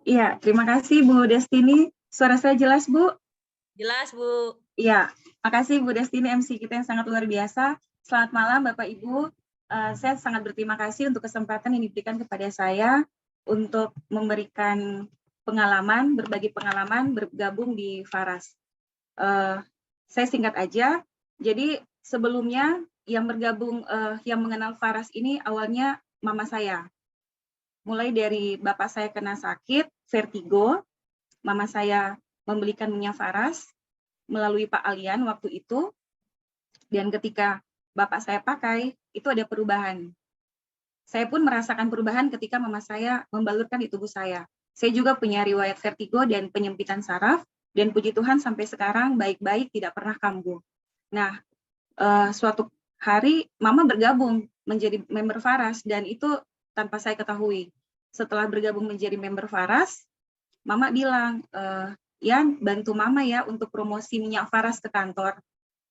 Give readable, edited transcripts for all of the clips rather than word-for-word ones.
Iya, terima kasih Bu Destini. Suara saya jelas, Bu? Jelas, Bu. Iya, makasih Bu Destini, MC kita yang sangat luar biasa. Selamat malam Bapak Ibu. Saya sangat berterima kasih untuk kesempatan yang diberikan kepada saya untuk memberikan pengalaman, berbagi pengalaman, bergabung di Faras. Saya singkat aja. Jadi sebelumnya yang bergabung, yang mengenal Faras ini awalnya mama saya. Mulai dari bapak saya kena sakit, vertigo, mama saya membelikan minyak Faras melalui Pak Alian waktu itu, dan ketika bapak saya pakai, itu ada perubahan. Saya pun merasakan perubahan ketika mama saya membalurkan di tubuh saya. Saya juga punya riwayat vertigo dan penyempitan saraf, dan puji Tuhan sampai sekarang baik-baik, tidak pernah kambuh. Nah, suatu hari mama bergabung menjadi member Faras, dan itu tanpa saya ketahui. Setelah bergabung menjadi member Faras, mama bilang, Yan, bantu mama ya untuk promosi minyak Faras ke kantor.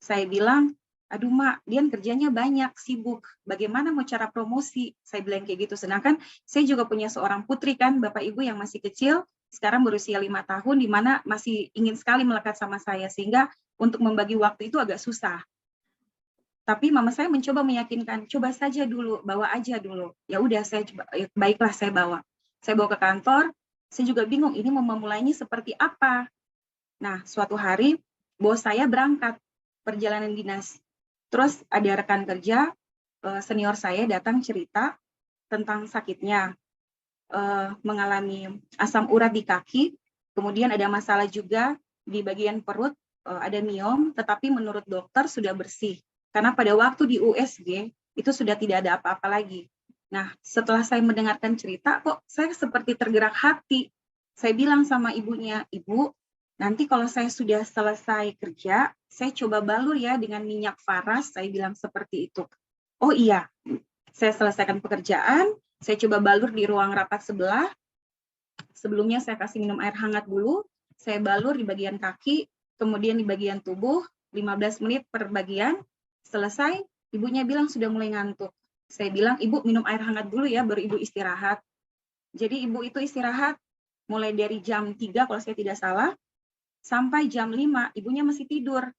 Saya bilang, aduh mak, Dian kerjanya banyak, sibuk. Bagaimana mau cara promosi? Saya bilang kayak gitu. Sedangkan saya juga punya seorang putri kan, Bapak Ibu yang masih kecil, sekarang berusia 5 tahun, di mana masih ingin sekali melekat sama saya, sehingga untuk membagi waktu itu agak susah. Tapi mama saya mencoba meyakinkan, coba saja dulu, bawa aja dulu. Ya udah, saya coba, baiklah saya bawa. Saya bawa ke kantor, saya juga bingung ini mau memulainya seperti apa. Nah, suatu hari bos saya berangkat perjalanan dinas. Terus ada rekan kerja senior saya datang cerita tentang sakitnya, mengalami asam urat di kaki, kemudian ada masalah juga di bagian perut, ada miom, tetapi menurut dokter sudah bersih. Karena pada waktu di USG itu sudah tidak ada apa-apa lagi. Nah, setelah saya mendengarkan cerita, kok saya seperti tergerak hati. Saya bilang sama ibunya, Ibu, nanti kalau saya sudah selesai kerja, saya coba balur ya dengan minyak Faras, saya bilang seperti itu. Oh iya, saya selesaikan pekerjaan, saya coba balur di ruang rapat sebelah. Sebelumnya saya kasih minum air hangat dulu, saya balur di bagian kaki, kemudian di bagian tubuh, 15 menit per bagian. Selesai, ibunya bilang sudah mulai ngantuk. Saya bilang, Ibu minum air hangat dulu ya, baru Ibu istirahat. Jadi Ibu itu istirahat mulai dari jam 3 kalau saya tidak salah, sampai jam 5, ibunya masih tidur.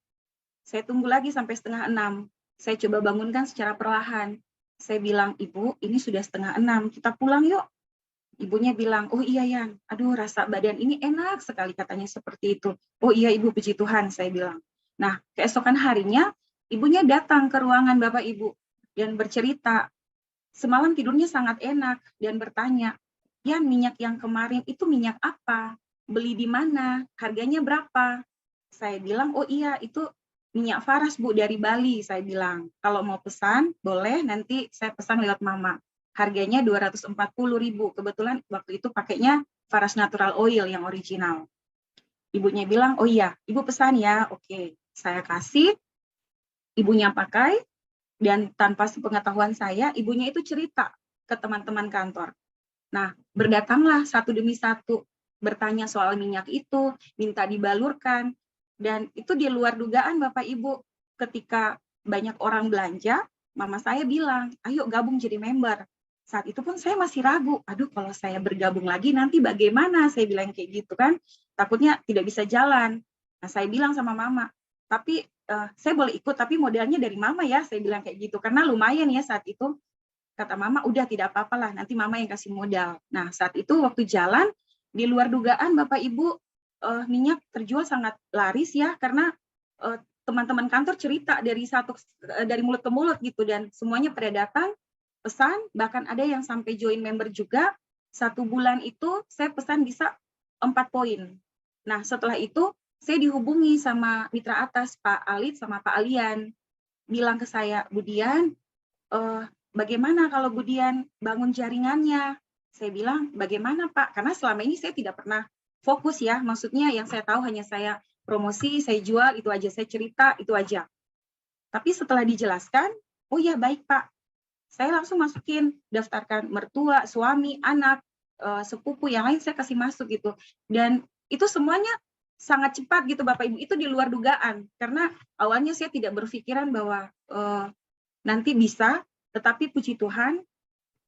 Saya tunggu lagi sampai setengah 6. Saya coba bangunkan secara perlahan. Saya bilang, Ibu, ini sudah setengah 6, kita pulang yuk. Ibunya bilang, oh iya Yan, aduh rasa badan ini enak sekali, katanya seperti itu. Oh iya Ibu, puji Tuhan, saya bilang. Nah, keesokan harinya, ibunya datang ke ruangan Bapak Ibu dan bercerita, semalam tidurnya sangat enak, dan bertanya, Yan, minyak yang kemarin itu minyak apa? Beli di mana? Harganya berapa? Saya bilang, oh iya, itu minyak Faras Bu dari Bali, saya bilang. Kalau mau pesan, boleh, nanti saya pesan lewat mama. Harganya 240.000. Kebetulan waktu itu pakainya Faras Natural Oil yang original. Ibunya bilang, oh iya, Ibu pesan ya. Oke, saya kasih, ibunya pakai, dan tanpa sepengetahuan saya, ibunya itu cerita ke teman-teman kantor. Nah, berdatanglah satu demi satu, bertanya soal minyak itu, minta dibalurkan, dan itu di luar dugaan Bapak Ibu. Ketika banyak orang belanja, mama saya bilang, ayo gabung jadi member. Saat itu pun saya masih ragu, aduh kalau saya bergabung lagi nanti bagaimana, saya bilang kayak gitu kan, takutnya tidak bisa jalan. Nah, saya bilang sama mama, tapi saya boleh ikut, tapi modalnya dari mama ya, saya bilang kayak gitu, karena lumayan ya saat itu. Kata mama, udah tidak apa-apalah, nanti mama yang kasih modal. Nah, saat itu waktu jalan, di luar dugaan Bapak Ibu, minyak terjual sangat laris ya, karena teman-teman kantor cerita dari mulut ke mulut gitu, dan semuanya pada datang, pesan, bahkan ada yang sampai join member juga. 1 bulan itu saya pesan bisa 4 poin. Nah, setelah itu saya dihubungi sama mitra atas, Pak Alit sama Pak Alian. Bilang ke saya, Budian, bagaimana kalau Budian bangun jaringannya? Saya bilang, bagaimana Pak? Karena selama ini saya tidak pernah fokus ya, maksudnya yang saya tahu hanya saya promosi, saya jual, itu aja, saya cerita, itu aja. Tapi setelah dijelaskan, oh ya baik Pak, saya langsung masukin, daftarkan mertua, suami, anak, sepupu, yang lain saya kasih masuk gitu. Dan itu semuanya sangat cepat gitu Bapak Ibu, itu di luar dugaan. Karena awalnya saya tidak berpikiran bahwa nanti bisa, tetapi puji Tuhan,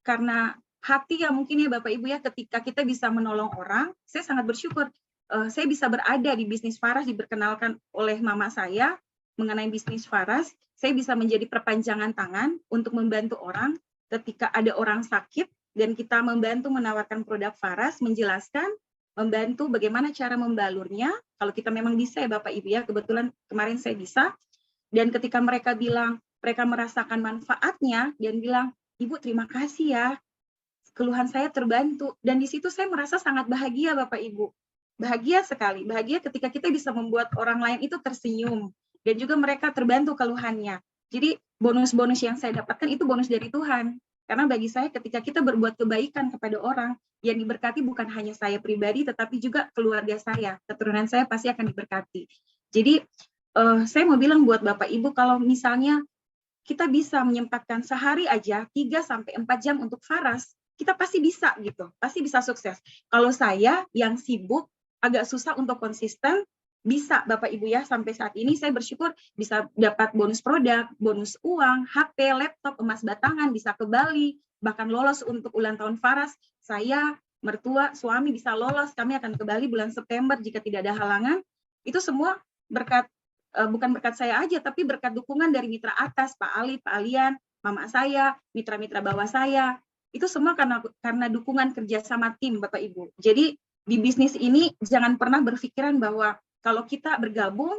karena hati yang mungkin ya Bapak Ibu ya, ketika kita bisa menolong orang, saya sangat bersyukur. Saya bisa berada di bisnis Faras, diperkenalkan oleh mama saya mengenai bisnis Faras. Saya bisa menjadi perpanjangan tangan untuk membantu orang ketika ada orang sakit, dan kita membantu menawarkan produk Faras, menjelaskan, membantu bagaimana cara membalurnya. Kalau kita memang bisa ya Bapak Ibu ya, kebetulan kemarin saya bisa. Dan ketika mereka bilang, mereka merasakan manfaatnya, dan bilang, Ibu terima kasih ya, keluhan saya terbantu. Dan di situ saya merasa sangat bahagia Bapak Ibu. Bahagia sekali, bahagia ketika kita bisa membuat orang lain itu tersenyum, dan juga mereka terbantu keluhannya. Jadi bonus-bonus yang saya dapatkan itu bonus dari Tuhan. Karena bagi saya ketika kita berbuat kebaikan kepada orang, yang diberkati bukan hanya saya pribadi, tetapi juga keluarga saya, keturunan saya pasti akan diberkati. Jadi saya mau bilang buat Bapak Ibu, kalau misalnya kita bisa menyempatkan sehari aja 3-4 jam untuk Faras, kita pasti bisa gitu, pasti bisa sukses. Kalau saya yang sibuk, agak susah untuk konsisten, bisa Bapak Ibu ya, sampai saat ini saya bersyukur bisa dapat bonus produk, bonus uang, HP, laptop, emas batangan, bisa ke Bali, bahkan lolos untuk ulang tahun Faras. Saya, mertua, suami bisa lolos, kami akan ke Bali bulan September jika tidak ada halangan. Itu semua berkat, bukan berkat saya aja, tapi berkat dukungan dari mitra atas, Pak Ali, Pak Alian, mama saya, mitra-mitra bawah saya. Itu semua karena dukungan kerjasama tim Bapak Ibu. Jadi di bisnis ini jangan pernah berpikiran bahwa kalau kita bergabung,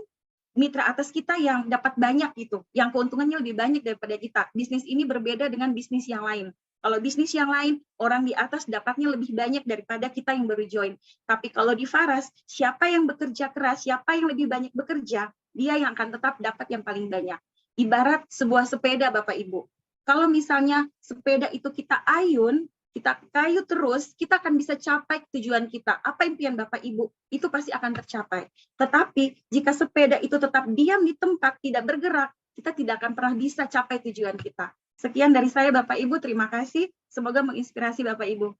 mitra atas kita yang dapat banyak gitu, yang keuntungannya lebih banyak daripada kita. Bisnis ini berbeda dengan bisnis yang lain. Kalau bisnis yang lain, orang di atas dapatnya lebih banyak daripada kita yang baru join. Tapi kalau di Faras, siapa yang bekerja keras, siapa yang lebih banyak bekerja, dia yang akan tetap dapat yang paling banyak. Ibarat sebuah sepeda Bapak Ibu. Kalau misalnya sepeda itu kita ayun, kita kayu terus, kita akan bisa capai tujuan kita. Apa impian Bapak Ibu, itu pasti akan tercapai. Tetapi jika sepeda itu tetap diam di tempat, tidak bergerak, kita tidak akan pernah bisa capai tujuan kita. Sekian dari saya Bapak Ibu, terima kasih. Semoga menginspirasi Bapak Ibu.